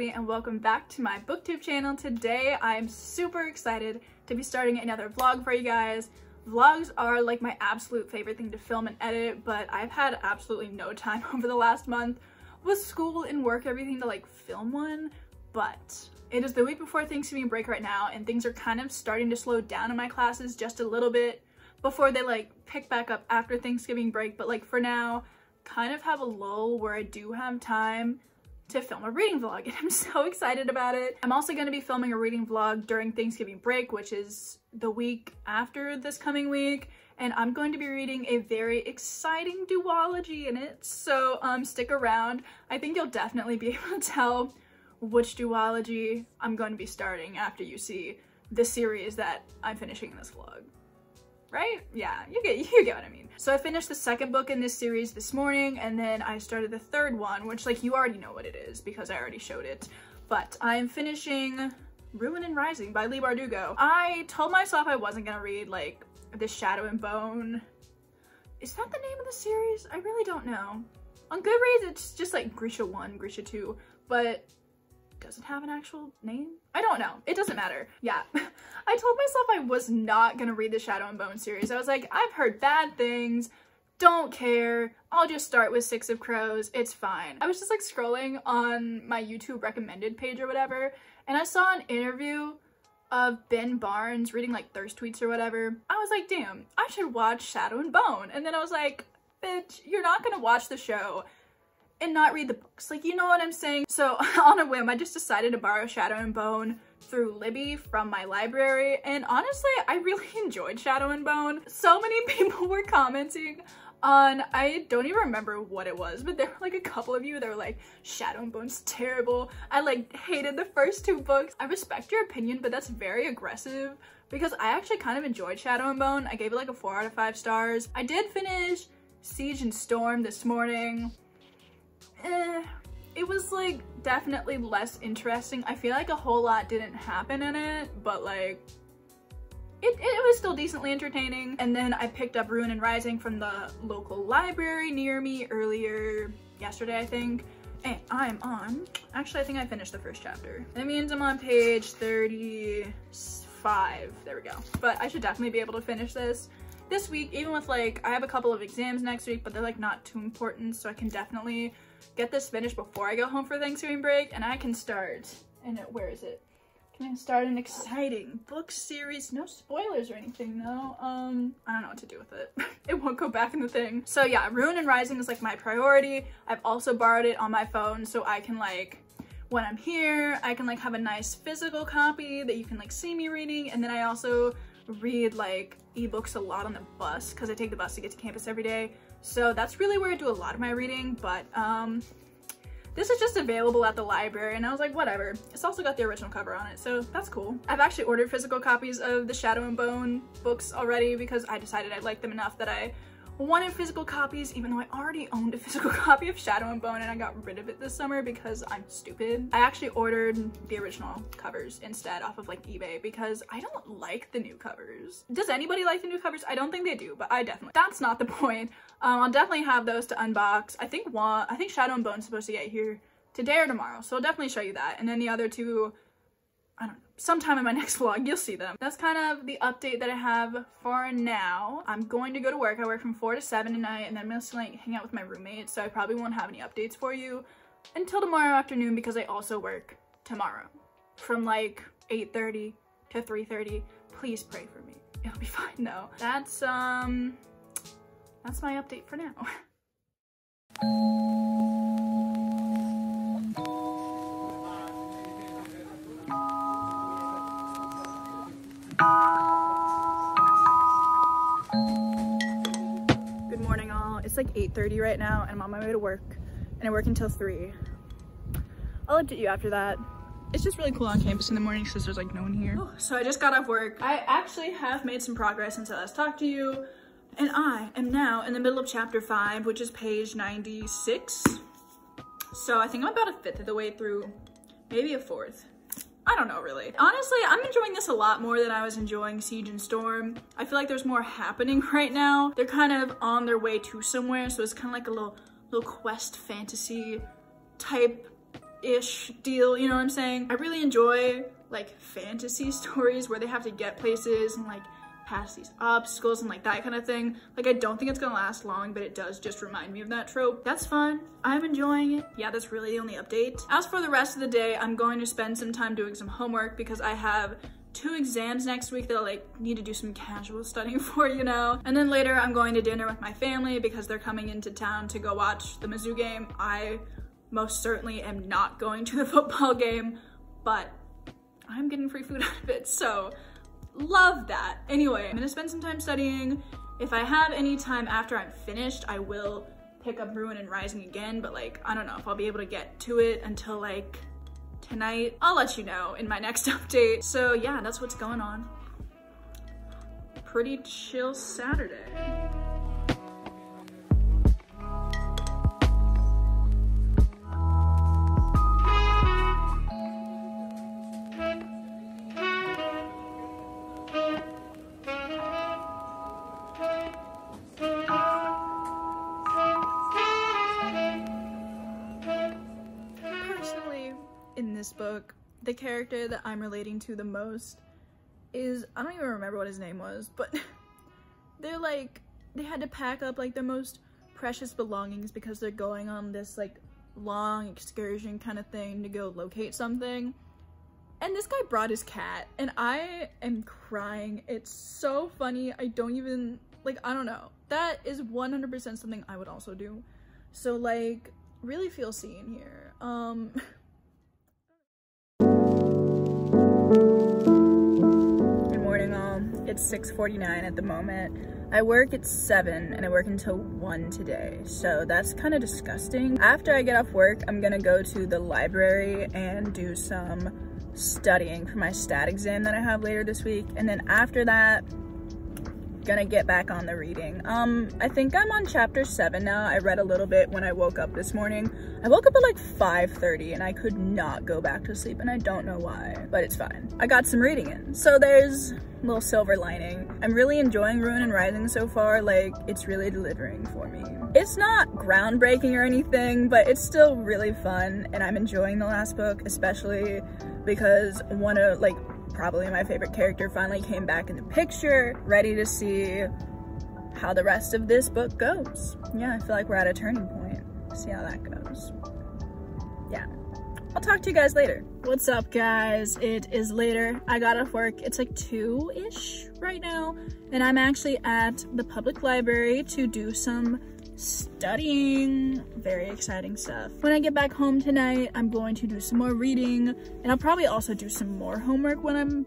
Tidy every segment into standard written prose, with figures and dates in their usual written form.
Abby and welcome back to my booktube channel. Today I'm super excited to be starting another vlog for you guys. Vlogs are like my absolute favorite thing to film and edit, but I've had absolutely no time over the last month with school and work, everything to like film one. But it is the week before Thanksgiving break right now and things are kind of starting to slow down in my classes just a little bit before they like pick back up after Thanksgiving break. But like for now, kind of have a lull where I do have time to film a reading vlog and I'm so excited about it. I'm also going to be filming a reading vlog during Thanksgiving break, which is the week after this coming week, and I'm going to be reading a very exciting duology in it, so stick around. I think you'll definitely be able to tell which duology I'm going to be starting after you see the series that I'm finishing in this vlog. Right? Yeah, you get what I mean. So I finished the second book in this series this morning, and then I started the third one, which like you already know what it is because I already showed it. But I am finishing Ruin and Rising by Leigh Bardugo. I told myself I wasn't gonna read like The Shadow and Bone. Is that the name of the series? I really don't know. On Goodreads, it's just like Grisha 1, Grisha 2, but does it have an actual name? I don't know. It doesn't matter. Yeah. I told myself I was not gonna read the Shadow and Bone series. I was like, I've heard bad things. Don't care. I'll just start with Six of Crows. It's fine. I was just like scrolling on my YouTube recommended page or whatever, and I saw an interview of Ben Barnes reading like thirst tweets or whatever. I was like, damn, I should watch Shadow and Bone. And then I was like, bitch, you're not gonna watch the show and not read the books. Like, you know what I'm saying? So on a whim, I just decided to borrow Shadow and Bone through Libby from my library. And honestly, I really enjoyed Shadow and Bone. So many people were commenting on, I don't even remember what it was, but there were like a couple of you that were like, Shadow and Bone's terrible. I like hated the first two books. I respect your opinion, but that's very aggressive because I actually kind of enjoyed Shadow and Bone. I gave it like a 4 out of 5 stars. I did finish Siege and Storm this morning. It was like definitely less interesting. I feel like a whole lot didn't happen in it, but like it was still decently entertaining. And then I picked up Ruin and Rising from the local library near me earlier yesterday, I think. And I'm on, actually I think I finished the first chapter. That means I'm on page 35. There we go. But I should definitely be able to finish this week, even with like, I have a couple of exams next week, but they're like not too important, so I can definitely get this finished before I go home for Thanksgiving break, and I can start, and where is it? Can I start an exciting book series? No spoilers or anything though. I don't know what to do with it. It won't go back in the thing. So yeah, Ruin and Rising is like my priority. I've also borrowed it on my phone so I can like, when I'm here, I can like have a nice physical copy that you can like see me reading, and then I also read like ebooks a lot on the bus because I take the bus to get to campus every day. So that's really where I do a lot of my reading, but this is just available at the library and I was like, whatever. It's also got the original cover on it, so that's cool. I've actually ordered physical copies of the Shadow and Bone books already because I decided I liked them enough that I wanted physical copies, even though I already owned a physical copy of Shadow and Bone and I got rid of it this summer because I'm stupid. I actually ordered the original covers instead off of like eBay because I don't like the new covers. Does anybody like the new covers? I don't think they do, but I definitely. That's not the point. I'll definitely have those to unbox. I think Shadow and Bone is supposed to get here today or tomorrow, so I'll definitely show you that. And then the other two, I don't know, sometime in my next vlog, you'll see them. That's kind of the update that I have for now. I'm going to go to work. I work from 4 to 7 tonight, and then I'm going to like hang out with my roommate, so I probably won't have any updates for you until tomorrow afternoon because I also work tomorrow from like 8:30 to 3:30. Please pray for me. It'll be fine though. That's my update for now. Good morning all. It's like 8:30 right now and I'm on my way to work and I work until 3. I'll update you after that. It's just really cool on campus in the morning because there's like no one here. So I just got off work. I actually have made some progress since I last talked to you, and I am now in the middle of chapter 5, which is page 96. So I think I'm about a 5th of the way through, maybe a 4th. I don't know really. Honestly, I'm enjoying this a lot more than I was enjoying Siege and Storm. I feel like there's more happening right now. They're kind of on their way to somewhere, so it's kind of like a little quest fantasy type ish deal, you know what I'm saying? I really enjoy like fantasy stories where they have to get places and like pass these obstacles and like that kind of thing. Like I don't think it's gonna last long, but it does just remind me of that trope. That's fun. I'm enjoying it. Yeah, that's really the only update. As for the rest of the day, I'm going to spend some time doing some homework because I have 2 exams next week that I like need to do some casual studying for, you know? And then later I'm going to dinner with my family because they're coming into town to go watch the Mizzou game. I most certainly am not going to the football game, but I'm getting free food out of it, so love that. Anyway, I'm gonna spend some time studying. If I have any time after I'm finished, I will pick up Ruin and Rising again, but like, I don't know if I'll be able to get to it until like tonight. I'll let you know in my next update. So yeah, that's what's going on. Pretty chill Saturday. In this book, the character that I'm relating to the most is, I don't even remember what his name was, but they're like, they had to pack up like their most precious belongings because they're going on this like long excursion kind of thing to go locate something. And this guy brought his cat and I am crying. It's so funny. I don't even, like, I don't know. That is 100% something I would also do. So like, really feel seen here. Good morning all. It's 6:49 at the moment. I work at 7 and I work until 1 today, so that's kind of disgusting. After I get off work, I'm gonna go to the library and do some studying for my stat exam that I have later this week, and then after that, gonna get back on the reading. I think I'm on chapter 7 now. I read a little bit when I woke up this morning. I woke up at like 5:30 and I could not go back to sleep and I don't know why, but it's fine. I got some reading in, so there's a little silver lining. I'm really enjoying Ruin and Rising so far. Like, it's really delivering for me. It's not groundbreaking or anything, but it's still really fun and I'm enjoying the last book, especially because one of like probably my favorite character finally came back in the picture, ready to see how the rest of this book goes. Yeah, I feel like we're at a turning point. See how that goes. Yeah, I'll talk to you guys later. What's up guys? It is later. I got off work. It's like 2-ish right now, and I'm actually at the public library to do some studying. Very exciting stuff. When I get back home tonight, I'm going to do some more reading, and I'll probably also do some more homework when I'm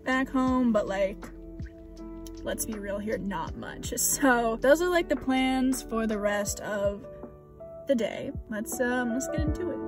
back home, but like, let's be real here, not much. So those are like the plans for the rest of the day. Let's get into it.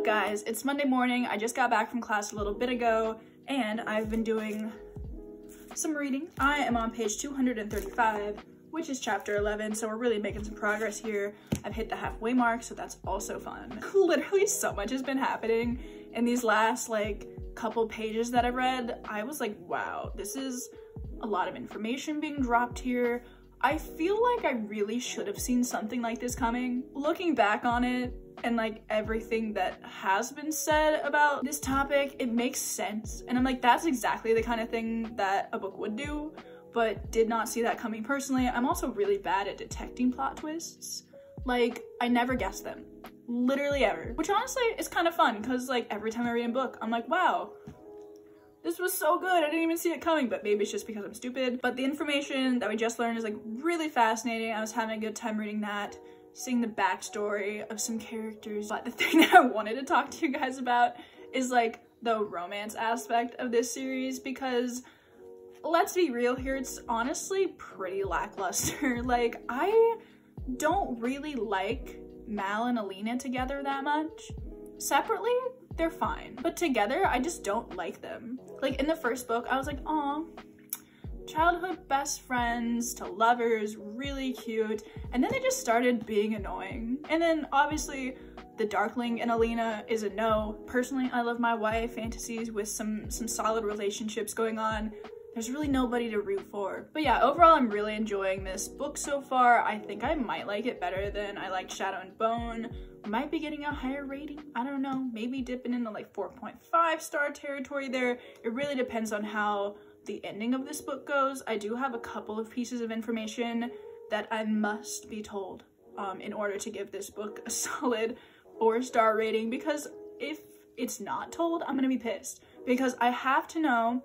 Guys, it's Monday morning. I just got back from class a little bit ago and I've been doing some reading. I am on page 235, which is chapter 11, so we're really making some progress here. I've hit the halfway mark, so that's also fun. Literally so much has been happening in these last like couple pages that I've read. I was like, wow, this is a lot of information being dropped here. I feel like I really should have seen something like this coming. Looking back on it, and like everything that has been said about this topic, it makes sense. And I'm like, that's exactly the kind of thing that a book would do, but did not see that coming personally. I'm also really bad at detecting plot twists. Like, I never guess them, literally ever. Which honestly is kind of fun because like every time I read a book, I'm like, wow, this was so good, I didn't even see it coming, but maybe it's just because I'm stupid. But the information that we just learned is like really fascinating. I was having a good time reading that, seeing the backstory of some characters. But the thing that I wanted to talk to you guys about is like the romance aspect of this series, because let's be real here, it's honestly pretty lackluster. Like, I don't really like Mal and Alina together that much. Separately, they're fine, but together, I just don't like them. Like, in the first book, I was like, aw, childhood best friends to lovers, really cute, and then they just started being annoying. And then, obviously, the Darkling and Alina is a no. Personally, I love my YA fantasies with some solid relationships going on. There's really nobody to root for. But yeah, overall, I'm really enjoying this book so far. I think I might like it better than I liked Shadow and Bone. Might be getting a higher rating. I don't know. Maybe dipping into like 4.5 star territory there. It really depends on how the ending of this book goes. I do have a couple of pieces of information that I must be told in order to give this book a solid 4-star rating, because if it's not told, I'm gonna be pissed, because I have to know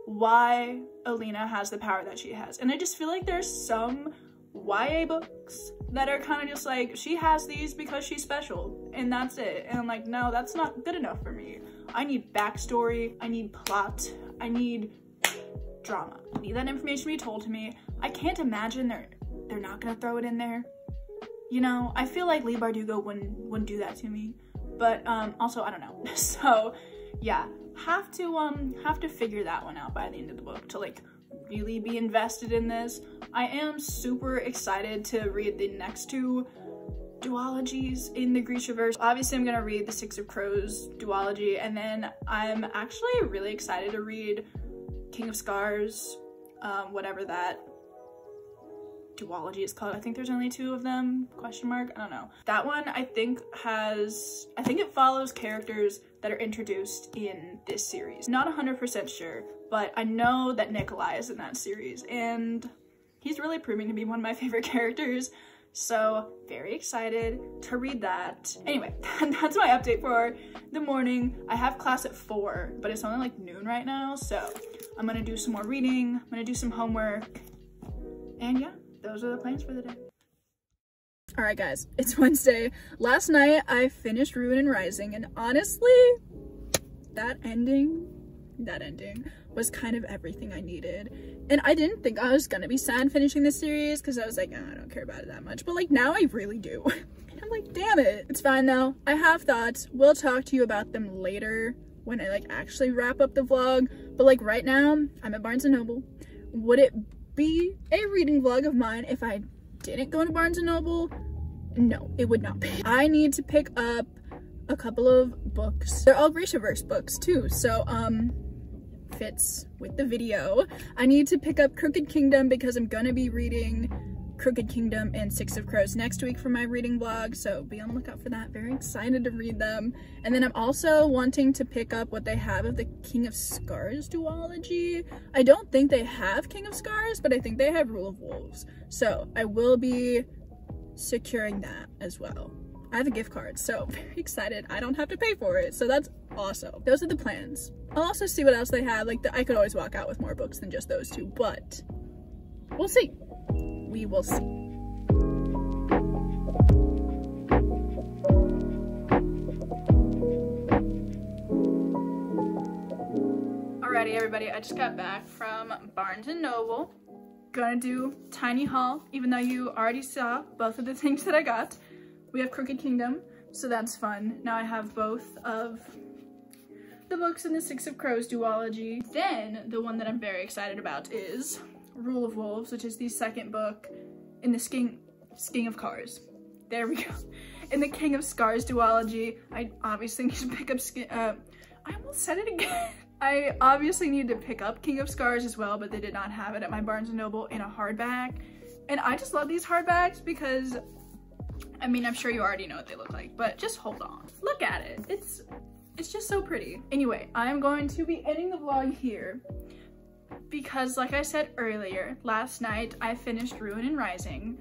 why Alina has the power that she has. And I just feel like there's some YA books that are kind of just like, she has these because she's special and that's it. And I'm like, no, that's not good enough for me. I need backstory, I need plot, I need drama. I need that information to be told to me. I can't imagine they're not gonna throw it in there. You know, I feel like Leigh Bardugo wouldn't do that to me. But also, I don't know. So yeah, have to figure that one out by the end of the book to like really be invested in this. I am super excited to read the next 2 duologies in the Grishaverse. Obviously, I'm gonna read the Six of Crows duology, and then I'm actually really excited to read King of Scars, whatever that duology is called. I think there's only 2 of them, question mark, I don't know. That one I think it follows characters that are introduced in this series. Not 100% sure, but I know that Nikolai is in that series, and he's really proving to be one of my favorite characters, so very excited to read that. Anyway, that's my update for the morning. I have class at 4, but it's only like noon right now, so I'm gonna do some more reading, I'm gonna do some homework, and yeah, those are the plans for the day. All right, guys, it's Wednesday. Last night I finished Ruin and Rising, and honestly, that ending was kind of everything I needed. And I didn't think I was gonna be sad finishing this series, because I was like, oh, I don't care about it that much. But like now I really do. And I'm like, damn it. It's fine though. I have thoughts. We'll talk to you about them later when I like actually wrap up the vlog. But like right now, I'm at Barnes & Noble. Would it be a reading vlog of mine if I didn't go to Barnes & Noble? No, it would not be. I need to pick up a couple of books. They're all Grishaverse books too, so fits with the video. I need to pick up Crooked Kingdom because I'm gonna be reading Crooked Kingdom and Six of Crows next week for my reading vlog, so be on the lookout for that. Very excited to read them. And then I'm also wanting to pick up what they have of the King of Scars duology. I don't think they have King of Scars, but I think they have Rule of Wolves, so I will be securing that as well. I have a gift card, so very excited. I don't have to pay for it, so that's awesome. Those are the plans. I'll also see what else they have. Like, I could always walk out with more books than just those 2, but we'll see. We will see. Alrighty, everybody, I just got back from Barnes & Noble. Gonna do tiny haul, even though you already saw both of the things that I got. We have Crooked Kingdom, so that's fun. Now I have both of the books in the Six of Crows duology. Then the one that I'm very excited about is Rule of Wolves, which is the second book in the King of Cars. There we go. In the King of Scars duology, I obviously need to pick up I almost said it again. I obviously need to pick up King of Scars as well, but they did not have it at my Barnes & Noble in a hardback. And I just love these hardbacks because, I mean, I'm sure you already know what they look like, but just hold on. Look at it. It's just so pretty. Anyway, I'm going to be ending the vlog here because, like I said earlier, last night I finished Ruin and Rising.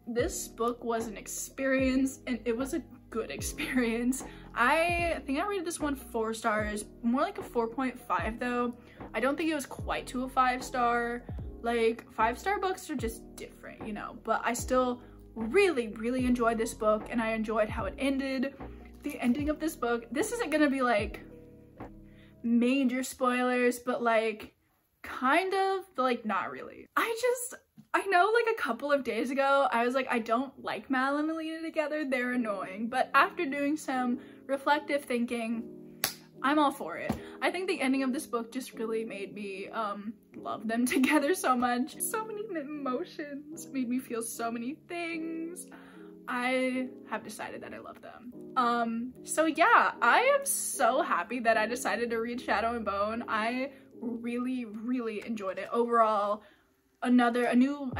This book was an experience, and it was a good experience. I think I rated this one 4 stars, more like a 4.5 though. I don't think it was quite to a 5-star. Like, 5-star books are just different, you know, but I still really enjoyed this book, and I enjoyed how it ended. The ending of this book, this isn't gonna be like major spoilers, but like kind of, but like not really. I know like a couple of days ago I was like, I don't like Mal and Alina together, they're annoying, but after doing some reflective thinking, I'm all for it. I think the ending of this book just really made me love them together so much. So many emotions, made me feel so many things. I have decided that I love them. So yeah, I am so happy that I decided to read Shadow and Bone. I really enjoyed it. Overall, I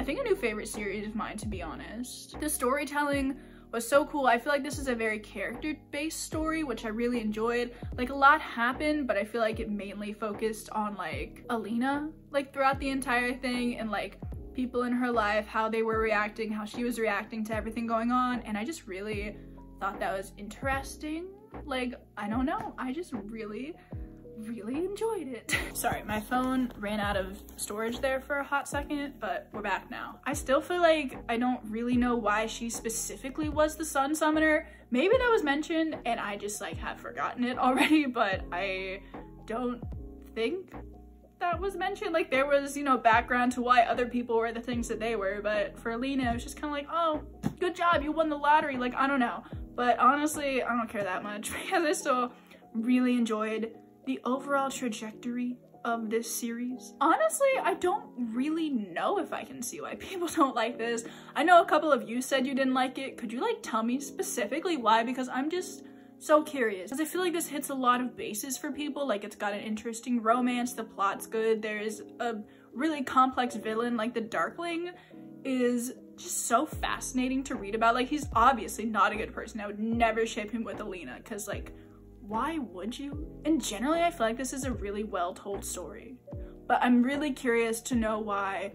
think a new favorite series of mine, to be honest. The storytelling was so cool. I feel like this is a very character-based story, which I really enjoyed. Like, a lot happened, but I feel like it mainly focused on like Alina, like throughout the entire thing, and like people in her life, how they were reacting, how she was reacting to everything going on, and I just really thought that was interesting. Like, I don't know, I just really enjoyed it. Sorry, my phone ran out of storage there for a hot second, but we're back now. I still feel like I don't really know why she specifically was the Sun Summoner. Maybe that was mentioned and I just like have forgotten it already, but I don't think that was mentioned. Like, there was, you know, background to why other people were the things that they were, but for Alina it was just kind of like, oh, good job, you won the lottery. Like, I don't know, but honestly I don't care that much because I still really enjoyed the overall trajectory of this series. Honestly, I don't really know if I can see why people don't like this. I know a couple of you said you didn't like it. Could you like tell me specifically why? Because I'm just so curious. Because I feel like this hits a lot of bases for people. Like, it's got an interesting romance, the plot's good, there's a really complex villain. Like, the Darkling is just so fascinating to read about. Like, he's obviously not a good person. I would never ship him with Alina, because like, why would you? And generally I feel like this is a really well told story, but I'm really curious to know why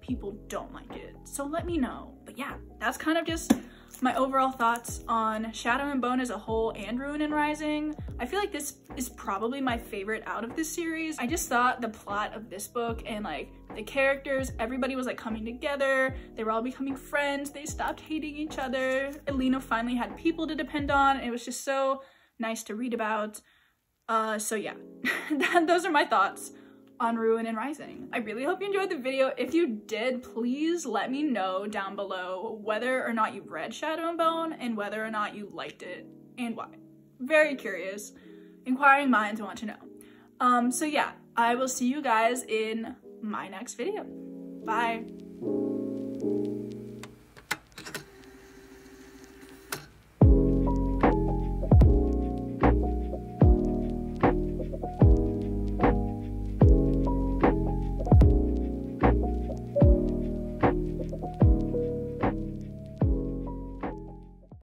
people don't like it, so let me know. But yeah, that's kind of just my overall thoughts on Shadow and Bone as a whole and Ruin and Rising. I feel like this is probably my favorite out of this series. I just thought the plot of this book and like the characters, everybody was like coming together, they were all becoming friends, they stopped hating each other, Alina finally had people to depend on, and it was just so nice to read about. So yeah, those are my thoughts on Ruin and Rising. I really hope you enjoyed the video. If you did, please let me know down below whether or not you've read Shadow and Bone and whether or not you liked it and why. Very curious. Inquiring minds want to know. So yeah, I will see you guys in my next video. Bye.